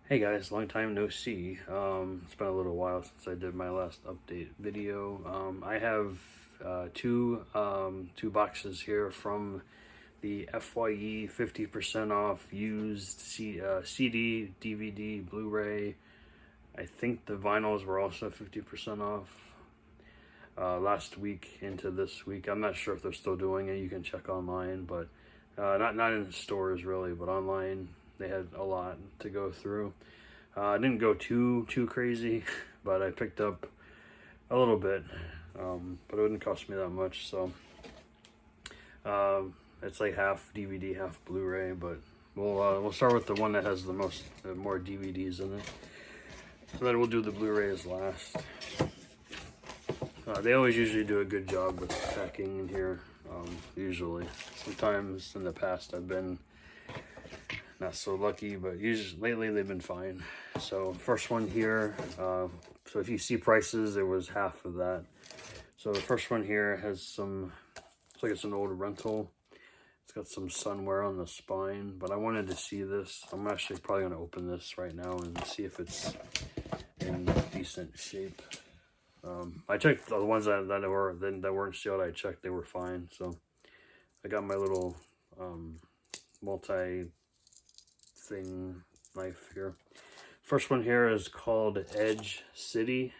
Hey guys, long time no see. It's been a little while since I did my last update video. I have two boxes here from the FYE 50% off used CD, DVD, Blu-ray. I think the vinyls were also 50% off last week into this week. I'm not sure if they're still doing it. You can check online, but not in stores really, but online they had a lot to go through. I didn't go too crazy, but I picked up a little bit, but it wouldn't cost me that much. So it's like half DVD, half Blu-ray. But we'll start with the one that has the more DVDs in it. So then we'll do the Blu-rays last. They always usually do a good job with packing in here. Usually, sometimes in the past I've been not so lucky, but usually lately they've been fine. So first one here, so if you see prices, it was half of that. So the first one here has some, looks like it's an old rental. It's got some sunwear on the spine, but I wanted to see this. I'm actually probably going to open this right now and see if it's in decent shape. I checked the ones that weren't sealed. I checked, they were fine. So I got my little multi thing knife here. First one here is called Edge City.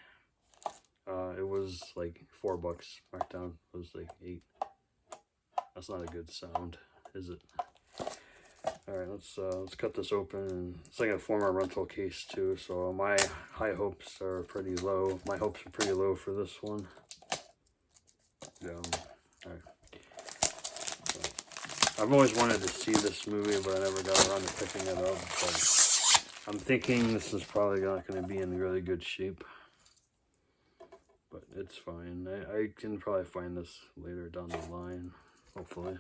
It was like $4 markdown. It was like 8. That's not a good sound, is it? All right, let's cut this open. It's like a former rental case too, so my hopes are pretty low. My hopes are pretty low for this one. All right. I've always wanted to see this movie, but I never got around to picking it up. But I'm thinking this is probably not going to be in really good shape. But it's fine. I can probably find this later down the line, hopefully.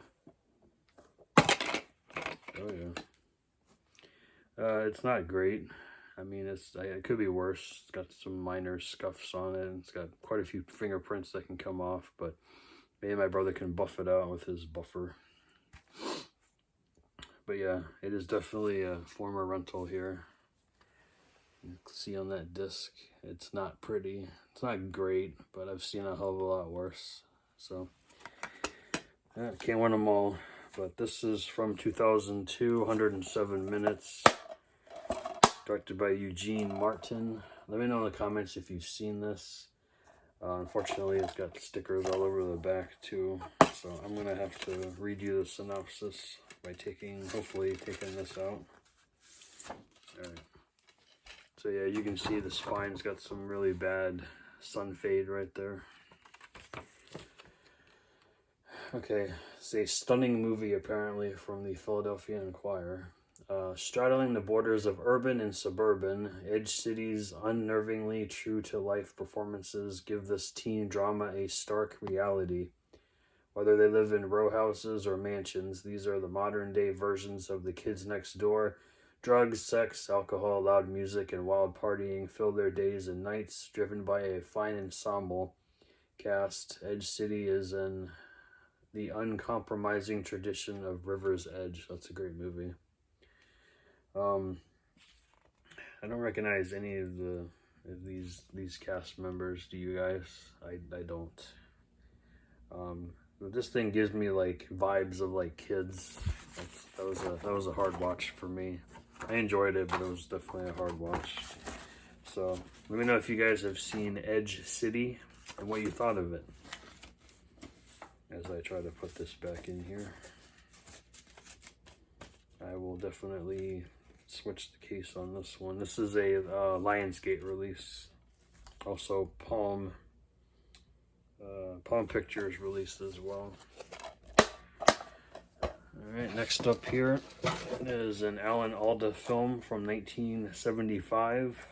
Oh yeah. It's not great. I mean, it could be worse. It's got some minor scuffs on it. It's got quite a few fingerprints that can come off, but maybe my brother can buff it out with his buffer. But yeah, it is definitely a former rental here. You can see on that disc, it's not pretty. It's not great, but I've seen a hell of a lot worse. So, yeah, can't win them all. But this is from 2002, 107 minutes. Directed by Eugene Martin. Let me know in the comments if you've seen this. Unfortunately, it's got stickers all over the back too. So I'm going to have to read you the synopsis by hopefully taking this out. Alright. So yeah, you can see the spine's got some really bad sun fade right there. Okay, it's a stunning movie apparently from the Philadelphia Inquirer. Straddling the borders of urban and suburban, Edge City's unnervingly true-to-life performances give this teen drama a stark reality. Whether they live in row houses or mansions, these are the modern-day versions of the kids next door. Drugs, sex, alcohol, loud music, and wild partying fill their days and nights. Driven by a fine ensemble cast, Edge City is in the uncompromising tradition of River's Edge. That's a great movie. I don't recognize any of these cast members. Do you guys? I don't. This thing gives me like vibes of like kids. That was a hard watch for me. I enjoyed it, but it was definitely a hard watch. So let me know if you guys have seen Edge City and what you thought of it. As I try to put this back in here, I will definitely switch the case on this one. This is a Lionsgate release. Also Palm Pictures released as well. Alright, next up here is an Alan Alda film from 1975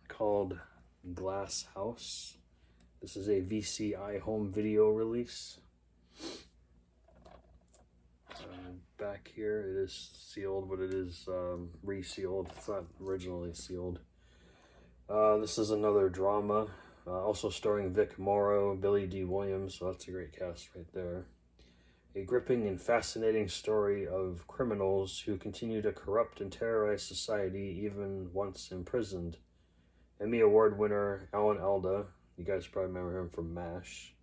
called Glass House. This is a VCI home video release. Back here it is sealed, but it is resealed. It's not originally sealed. This is another drama, also starring Vic Morrow, Billy D. Williams, so that's a great cast right there. a gripping and fascinating story of criminals who continue to corrupt and terrorize society even once imprisoned. Emmy Award winner Alan Alda, you guys probably remember him from MASH,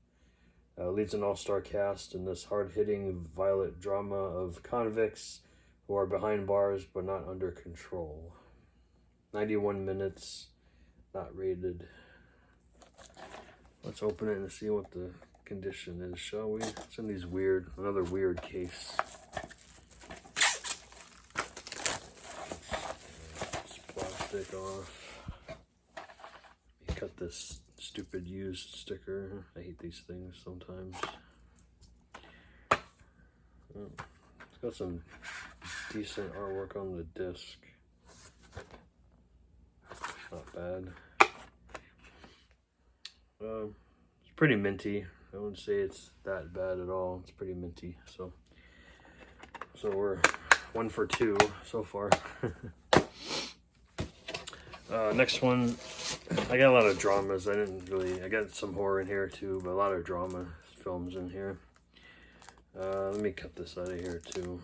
leads an all-star cast in this hard-hitting, violent drama of convicts who are behind bars but not under control. 91 minutes, not rated. Let's open it and see what the condition is, shall we? It's in these another weird case. This plastic off. Cut this stupid used sticker. I hate these things sometimes. Oh, it's got some decent artwork on the disc. Not bad. It's pretty minty. I wouldn't say it's that bad at all. It's pretty minty. So we're 1 for 2 so far. Next one, I got a lot of dramas. I got some horror in here too, but a lot of drama films in here. Let me cut this out of here too.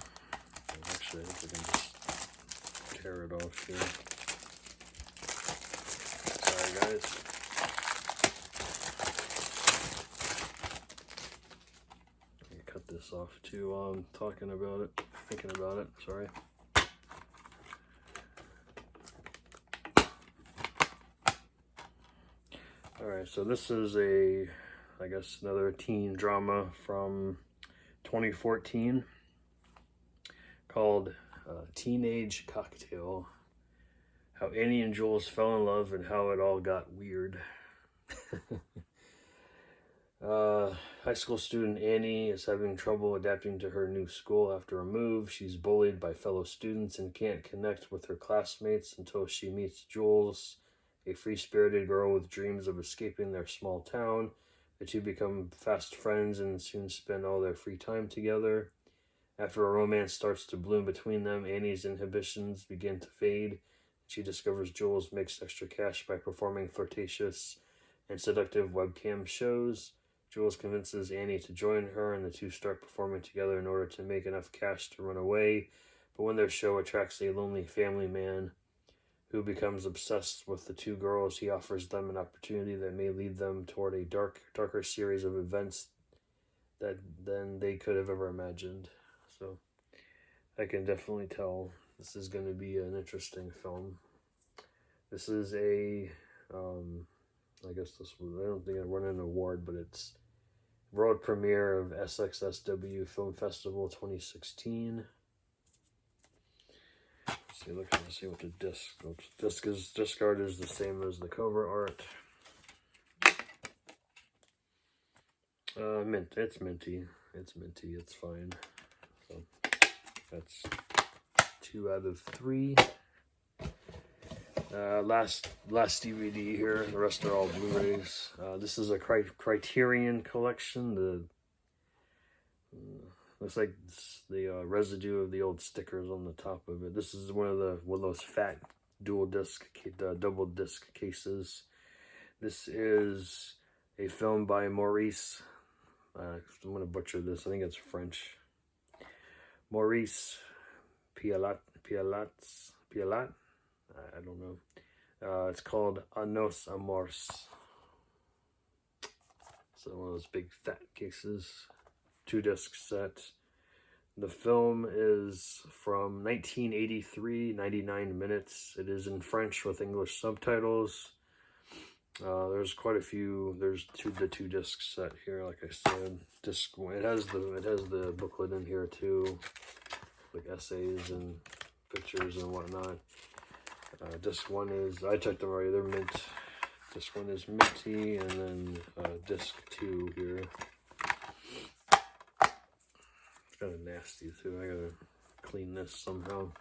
Actually, I think I can just tear it off here. Sorry guys. Let me cut this off too while I'm thinking about it, sorry. Alright, so this is I guess another teen drama from 2014 called Teenage Cocktail. How Annie and Jules fell in love and how it all got weird. High school student Annie is having trouble adapting to her new school after a move. She's bullied by fellow students and can't connect with her classmates until she meets Jules, a free-spirited girl with dreams of escaping their small town. The two become fast friends and soon spend all their free time together. After a romance starts to bloom between them, Annie's inhibitions begin to fade. She discovers Jules makes extra cash by performing flirtatious and seductive webcam shows. Jules convinces Annie to join her, and the two start performing together in order to make enough cash to run away. But when their show attracts a lonely family man who becomes obsessed with the two girls, he offers them an opportunity that may lead them toward a darker series of events than they could have ever imagined. So I can definitely tell this is going to be an interesting film. This is I guess I don't think it won an award, but it's world premiere of SXSW Film Festival 2016. Let's see what the disc looks. Disc art is the same as the cover art. It's minty. It's fine. So that's 2 out of 3. Last DVD here. The rest are all Blu-rays. This is a Criterion collection. Looks like the residue of the old stickers on the top of it. This is one of those fat double disc cases. This is a film by Maurice. I'm gonna butcher this. I think it's French. Maurice Pialat. I don't know. It's called A Nos Amors. So one of those big fat cases. 2-disc set. The film is from 1983, 99 minutes. It is in French with English subtitles. There's quite a few. There's the 2-disc set here, like I said. Disc one. It has the booklet in here too, like essays and pictures and whatnot. Disc 1 is, I checked them already. They're mint. Disc 1 is minty, and then disc 2 here. It's kind of nasty too. I gotta clean this somehow.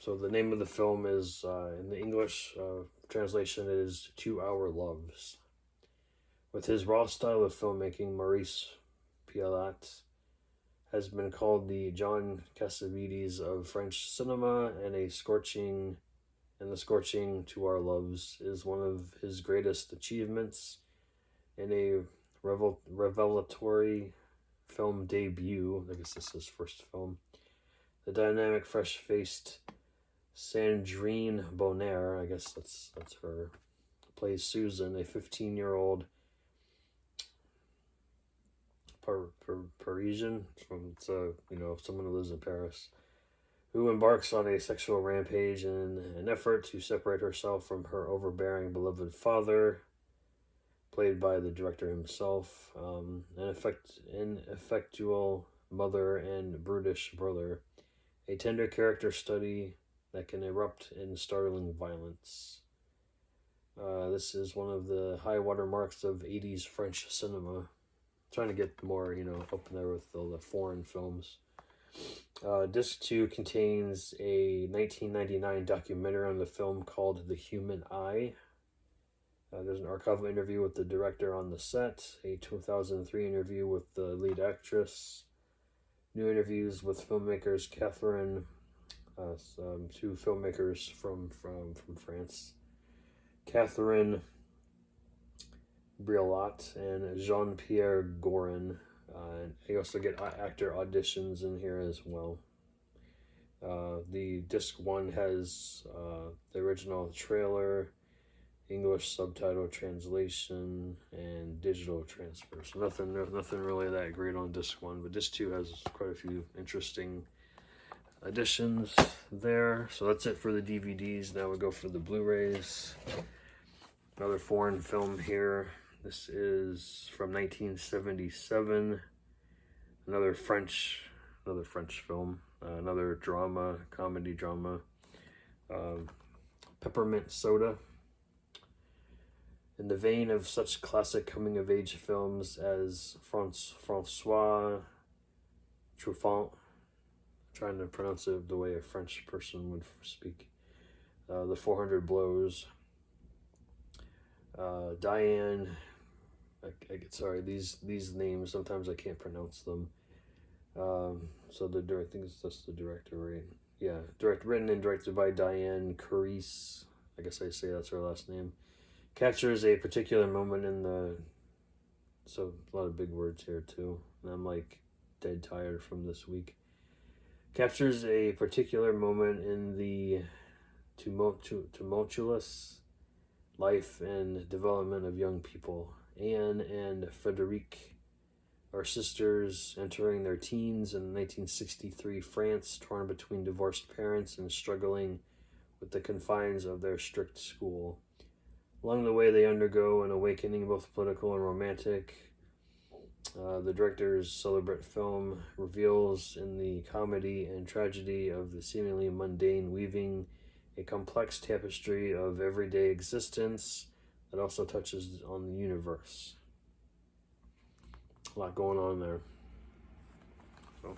So the name of the film is, in the English translation, it is 2 Hour Loves. With his raw style of filmmaking, Maurice Pialat has been called the John Cassavetes of French cinema, and the scorching 2 Hour Loves is one of his greatest achievements. In a revelatory film debut. I guess this is his first film. The dynamic, fresh-faced Sandrine Bonnaire, I guess that's her, plays Susan, a 15-year-old Parisian, someone who lives in Paris, who embarks on a sexual rampage in an effort to separate herself from her overbearing beloved father, played by the director himself, an ineffectual mother and brutish brother, a tender character study that can erupt in startling violence. This is one of the high water marks of 80s French cinema. Trying to get more, up in there with all the foreign films. Disc 2 contains a 1999 documentary on the film called The Human Eye. There's an archival interview with the director on the set, a 2003 interview with the lead actress, new interviews with filmmakers Catherine, two filmmakers from France, Catherine Briolot and Jean-Pierre Gorin. You also get actor auditions in here as well. The disc 1 has the original trailer, English subtitle translation, and digital transfer. So nothing really that great on disc 1, but disc 2 has quite a few interesting additions there. So that's it for the DVDs. Now we go for the Blu-rays. Another foreign film here. This is from 1977. Another French film. Another comedy drama. Peppermint Soda. In the vein of such classic coming-of-age films as Francois Truffaut, trying to pronounce it the way a French person would speak, The 400 Blows, Diane, sorry, these names, sometimes I can't pronounce them. So I think it's just the director, right? Yeah, written and directed by Diane Carice, I guess I say that's her last name. Captures a particular moment in the, so a lot of big words here too, and I'm like dead tired from this week. Captures a particular moment in the tumultuous life and development of young people. Anne and Frédéric are sisters entering their teens in 1963 France, torn between divorced parents and struggling with the confines of their strict school. Along the way, they undergo an awakening, both political and romantic. The director's celebrate film reveals in the comedy and tragedy of the seemingly mundane, weaving a complex tapestry of everyday existence that also touches on the universe. A lot going on there. So,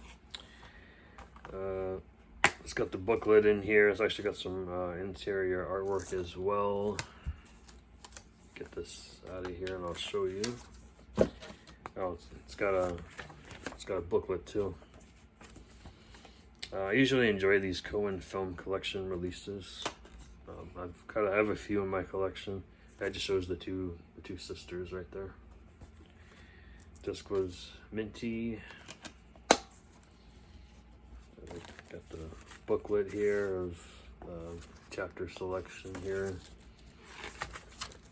it's got the booklet in here. It's actually got some interior artwork as well. Get this out of here and I'll show you. Oh, it's got a booklet too. I usually enjoy these Cohen Film Collection releases. I have a few in my collection. That just shows the two sisters right there. Disc was minty. Got the booklet here of chapter selection here.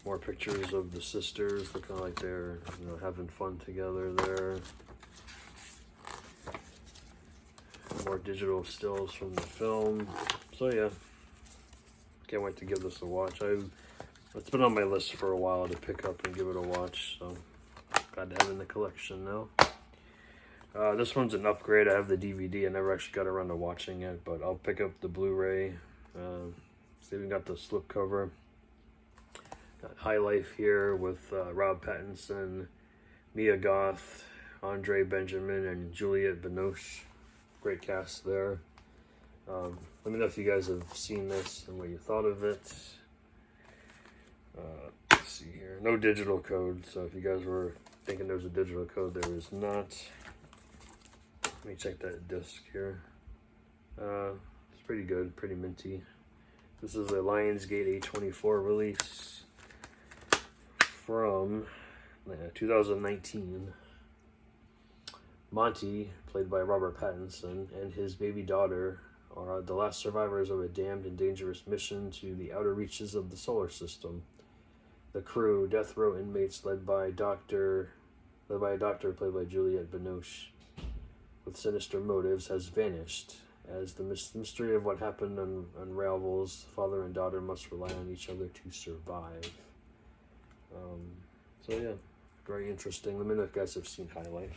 More pictures of the sisters looking like they're having fun together there. More digital stills from the film. So yeah, can't wait to give this a watch. It's been on my list for a while to pick up and give it a watch, so glad to have it in the collection now. This one's an upgrade. I have the DVD. I never actually got around to watching it, but I'll pick up the Blu-ray. It's even got the slipcover. Got High Life here with Rob Pattinson, Mia Goth, Andre Benjamin, and Juliette Binoche. Great cast there. Let me know if you guys have seen this and what you thought of it. Let's see here. No digital code, so if you guys were thinking there was a digital code, there is not. Let me check that disc here. It's pretty good, pretty minty. This is a Lionsgate A24 release from 2019. Monty, played by Robert Pattinson, and his baby daughter are the last survivors of a damned and dangerous mission to the outer reaches of the solar system. The crew, death row inmates led by a doctor played by Juliette Binoche, with sinister motives, has vanished. As the mystery of what happened unravels, father and daughter must rely on each other to survive. So yeah, very interesting. Let me know if you guys have seen High Life.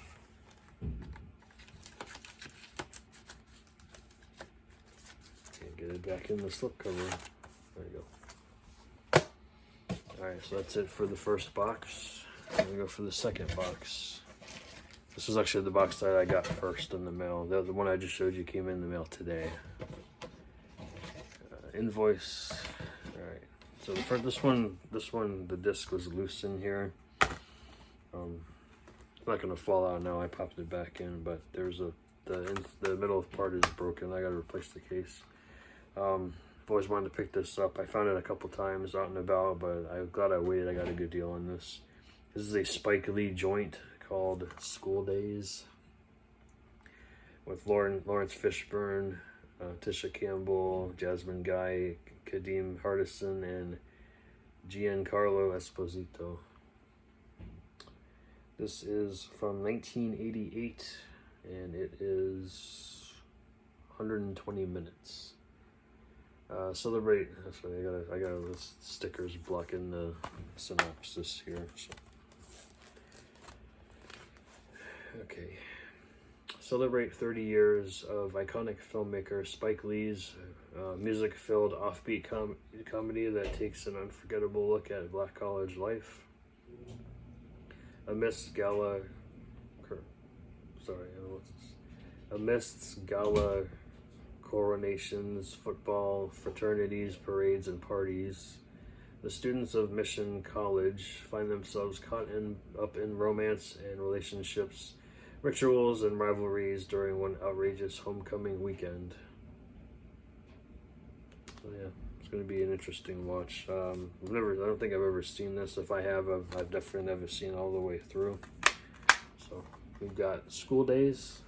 Can't get it back in the slipcover. There you go. Alright, so that's it for the first box. I'm gonna go for the second box. This was actually the box that I got first in the mail. The one I just showed you came in the mail today. Invoice. Alright. So for this one, the disc was loose in here. It's not gonna fall out now. I popped it back in, but there's the middle part is broken. I gotta replace the case. I've always wanted to pick this up. I found it a couple times out and about, but I'm glad I waited. I got a good deal on this. This is a Spike Lee joint called School Days with Lawrence Fishburne, Tisha Campbell, Jasmine Guy, Kadeem Hardison, and Giancarlo Esposito. This is from 1988, and it is 120 minutes. Celebrate. Sorry, I got the stickers blocking the synopsis here. So. Okay. Celebrate 30 years of iconic filmmaker Spike Lee's music-filled offbeat comedy that takes an unforgettable look at black college life. Amidst gala coronations, football, fraternities, parades, and parties, the students of Mission College find themselves caught up in romance and relationships, rituals, and rivalries during one outrageous homecoming weekend. So yeah, it's going to be an interesting watch. I don't think I've ever seen this. If I have, I've definitely never seen all the way through. So we've got School Days.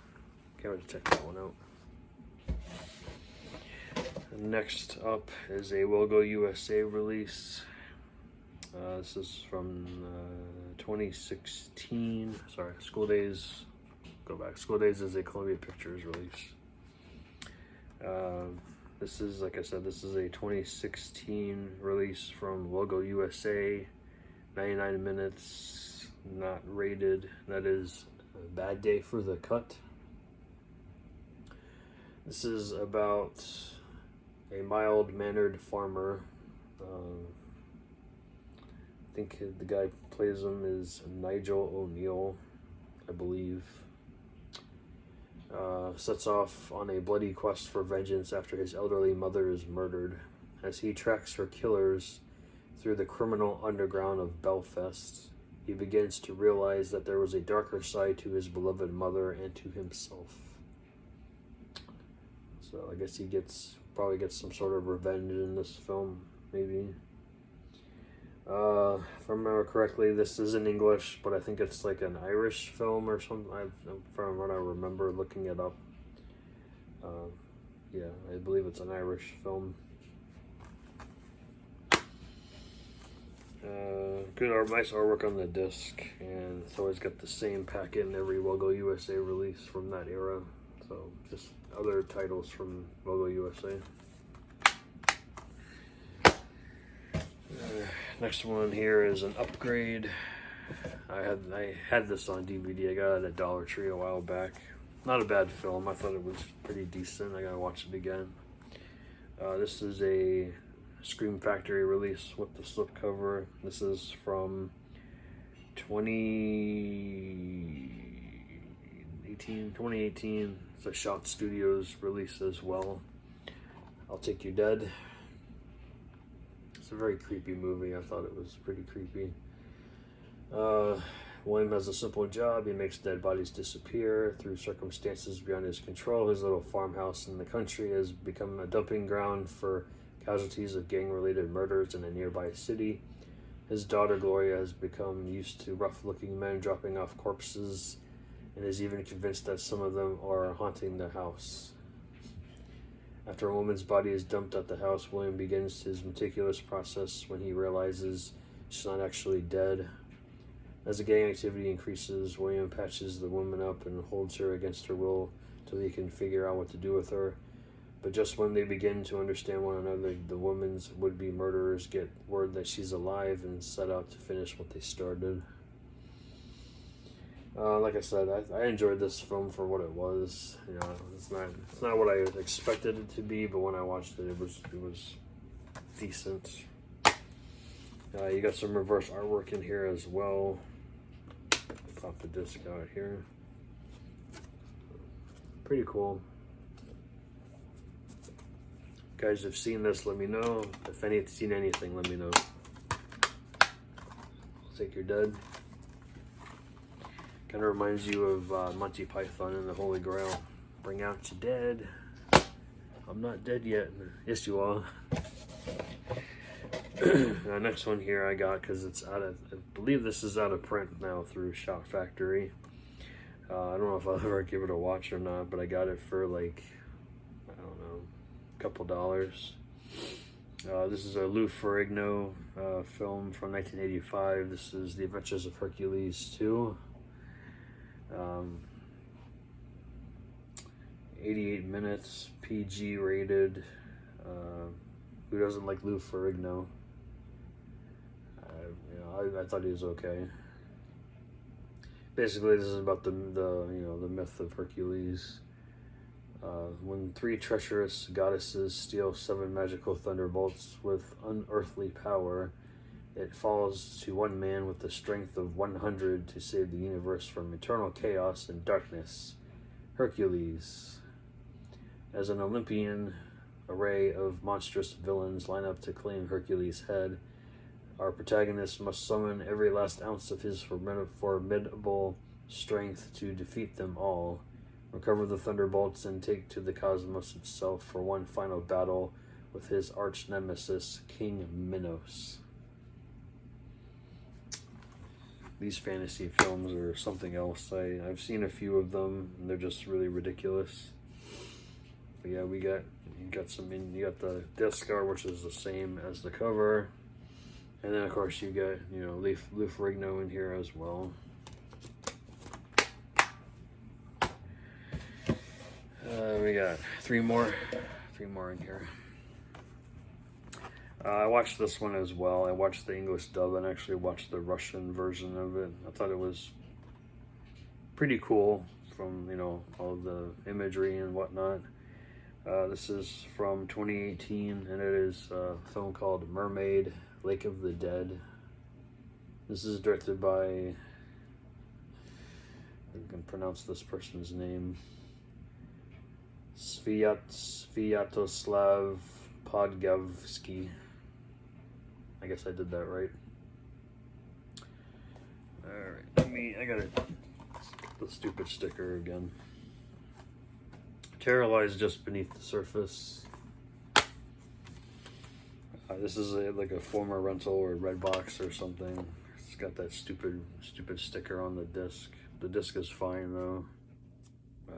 Can't wait to check that one out. Next up is a We'll Go USA release. This is from 2016. Sorry, School Days. Go back. School Days is a Columbia Pictures release. This is, like I said, this is a 2016 release from We'll Go USA. 99 minutes, not rated. That is a bad day for the cut. This is about a mild-mannered farmer. I think the guy who plays him is Nigel O'Neill, I believe. Sets off on a bloody quest for vengeance after his elderly mother is murdered. As he tracks her killers through the criminal underground of Belfast, he begins to realize that there was a darker side to his beloved mother and to himself. So I guess he probably gets some sort of revenge in this film, maybe. If I remember correctly, this is in English, but I think it's like an Irish film or something. From what I remember looking it up. Yeah, I believe it's an Irish film. Good nice artwork on the disc, and it's always got the same packet in every We'll Go USA release from that era. So just other titles from We'll Go USA. Next one here is an upgrade. I had this on DVD. I got it at Dollar Tree a while back. Not a bad film. I thought it was pretty decent. I gotta watch it again. This is a Scream Factory release with the slipcover. This is from 2018. It's a Shout Studios release as well. I'll Take You Dead. It's a very creepy movie. I thought it was pretty creepy. William has a simple job. He makes dead bodies disappear through circumstances beyond his control. His little farmhouse in the country has become a dumping ground for casualties of gang-related murders in a nearby city. His daughter Gloria has become used to rough-looking men dropping off corpses and is even convinced that some of them are haunting their house. After a woman's body is dumped at the house, William begins his meticulous process when he realizes she's not actually dead. As the gang activity increases, William patches the woman up and holds her against her will till he can figure out what to do with her. But just when they begin to understand one another, the woman's would-be murderers get word that she's alive and set out to finish what they started. Like I said, I enjoyed this film for what it was. You know, it's not what I expected it to be, but when I watched it, it was decent. You got some reverse artwork in here as well. Pop the disc out here. Pretty cool. Guys, if you've seen this, let me know. If any seen anything, let me know. Think you're dead. Kind of reminds you of Monty Python and the Holy Grail. Bring out your dead. I'm not dead yet. Yes, you are. Next one here I got because it's out of, I believe this is out of print now through Shout Factory. I don't know if I'll ever give it a watch or not, but I got it for like, I don't know, a couple dollars. This is a Lou Ferrigno film from 1985. This is The Adventures of Hercules 2. 88 minutes, PG rated. Who doesn't like Lou Ferrigno? I thought he was okay. Basically, this is about the myth of Hercules. When 3 treacherous goddesses steal 7 magical thunderbolts with unearthly power, it falls to one man with the strength of 100 to save the universe from eternal chaos and darkness: Hercules. As an Olympian array of monstrous villains line up to claim Hercules' head, our protagonist must summon every last ounce of his formidable strength to defeat them all, recover the thunderbolts, and take to the cosmos itself for one final battle with his arch nemesis, King Minos. These fantasy films are something else. I've seen a few of them, and they're just really ridiculous. But yeah, you got the disc art, which is the same as the cover. And then, of course, you got, Lou Ferrigno in here as well. We got three more in here. I watched this one as well. I watched the English dub and actually watched the Russian version of it. I thought it was pretty cool from, all the imagery and whatnot. This is from 2018, and it is a film called Mermaid, Lake of the Dead. This is directed by, I can pronounce this person's name, Sviatoslav Podgavsky. I guess I did that right. Alright, I gotta get the stupid sticker again. Terror lies just beneath the surface. This is like a former rental or Redbox or something. It's got that stupid sticker on the disc. The disc is fine though.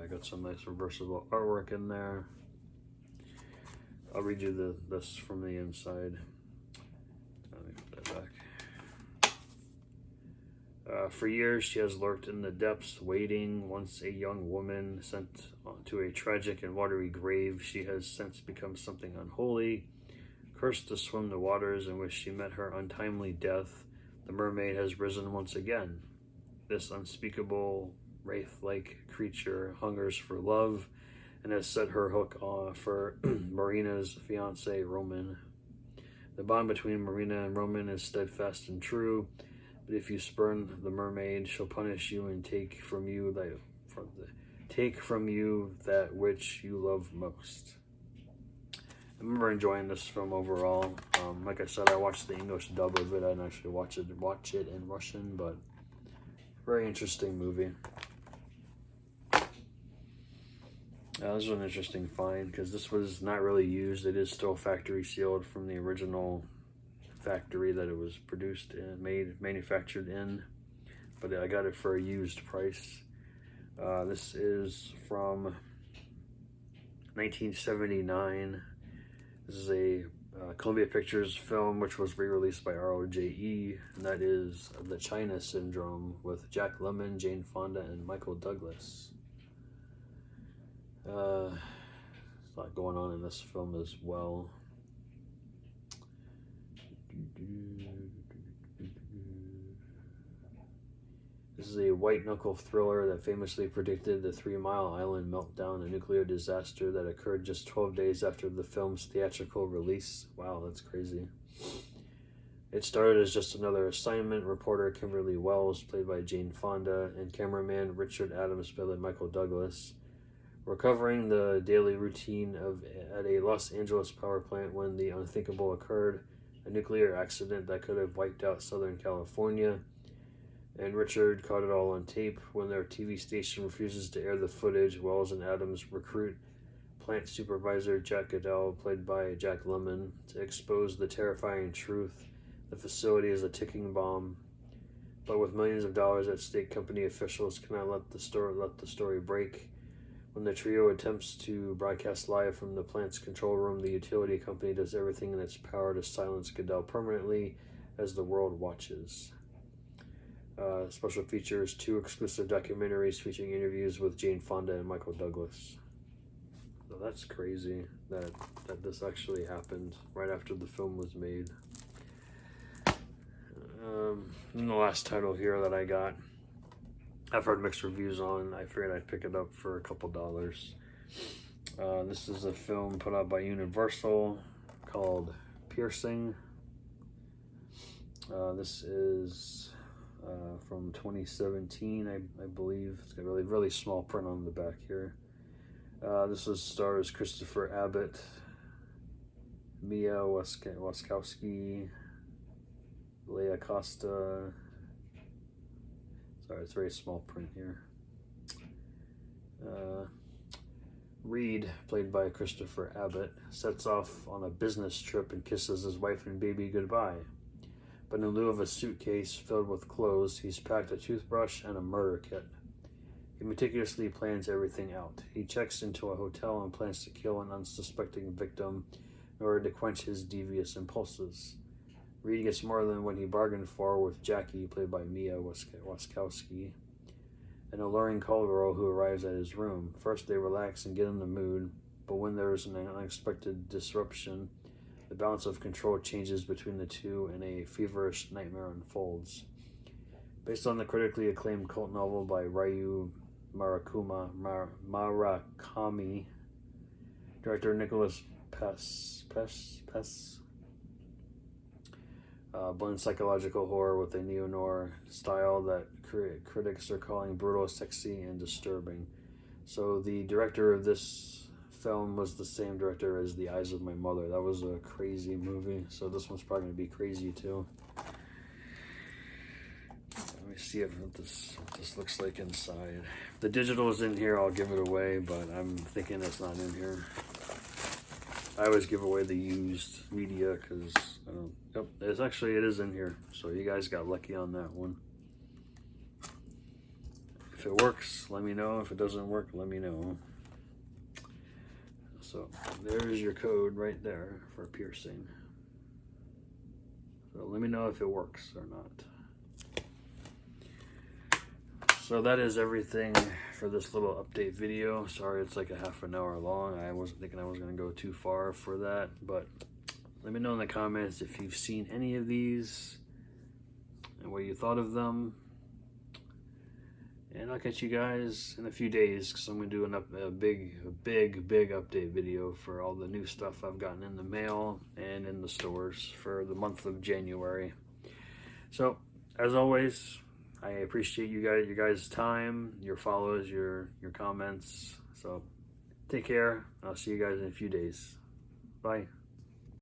I got some nice reversible artwork in there. I'll read you this from the inside. Let me put that back. For years, she has lurked in the depths, waiting. Once a young woman sent to a tragic and watery grave, she has since become something unholy. Cursed to swim the waters in which she met her untimely death, the mermaid has risen once again. This unspeakable, wraith-like creature hungers for love and has set her hook for Marina's fiancé, Roman. The bond between Marina and Roman is steadfast and true, but if you spurn the mermaid, she'll punish you and take from you that which you love most. I remember enjoying this film overall. Like I said, I watched the English dub of it. I didn't actually watch it in Russian, but very interesting movie. This was an interesting find because this was not really used. It is still factory sealed from the original factory that it was produced and manufactured in, but I got it for a used price. This is from 1979. This is a Columbia Pictures film which was re-released by ROJE, and that is The China Syndrome with Jack Lemmon, Jane Fonda, and Michael Douglas. There's a lot going on in this film as well. This is a white-knuckle thriller that famously predicted the 3 Mile Island meltdown, a nuclear disaster that occurred just 12 days after the film's theatrical release. Wow, that's crazy. It started as just another assignment. Reporter Kimberly Wells, played by Jane Fonda, and cameraman Richard Adams, played by Michael Douglas, were covering the daily routine at a Los Angeles power plant when the unthinkable occurred, a nuclear accident that could have wiped out Southern California. And Richard caught it all on tape. When their TV station refuses to air the footage, Wells and Adams recruit plant supervisor Jack Goodell, played by Jack Lemmon, to expose the terrifying truth. The facility is a ticking bomb, but with millions of dollars at stake, company officials cannot let the story break. When the trio attempts to broadcast live from the plant's control room, the utility company does everything in its power to silence Goodell permanently as the world watches. Special features 2 exclusive documentaries featuring interviews with Jane Fonda and Michael Douglas. So that's crazy that this actually happened right after the film was made. And the last title here that I got, I've heard mixed reviews on. I figured I'd pick it up for a couple dollars. This is a film put out by Universal called Piercing. This is from 2017, I believe. It's got really small print on the back here. This stars Christopher Abbott, Mia Wasikowska, Leah Costa. Sorry, it's very small print here. Reed, played by Christopher Abbott, sets off on a business trip and kisses his wife and baby goodbye. But in lieu of a suitcase filled with clothes, he's packed a toothbrush and a murder kit. He meticulously plans everything out. He checks into a hotel and plans to kill an unsuspecting victim in order to quench his devious impulses. Reed gets more than what he bargained for with Jackie, played by Mia Wasikowska, an alluring call girl who arrives at his room. First, they relax and get in the mood, but when there is an unexpected disruption, the balance of control changes between the two and a feverish nightmare unfolds. Based on the critically acclaimed cult novel by Ryu Murakami, director Nicholas Pess blends psychological horror with a neo-noir style that critics are calling brutal, sexy, and disturbing. So the director of this film was the same director as The Eyes of My Mother. That was a crazy movie, so this one's probably going to be crazy too. Let me see what this looks like inside. If the digital is in here, I'll give it away, but I'm thinking it's not in here. I always give away the used media because I don't. Yep, it is in here. So you guys got lucky on that one. If it works, let me know. If it doesn't work, let me know. So there's your code right there for piercing. So let me know if it works or not. So that is everything for this little update video. Sorry it's like a half an hour long. I wasn't thinking I was going to go too far for that, but let me know in the comments if you've seen any of these and what you thought of them. And I'll catch you guys in a few days because I'm going to do a big update video for all the new stuff I've gotten in the mail and in the stores for the month of January. So, as always, I appreciate your guys' time, your follows, your comments. So, take care. I'll see you guys in a few days. Bye.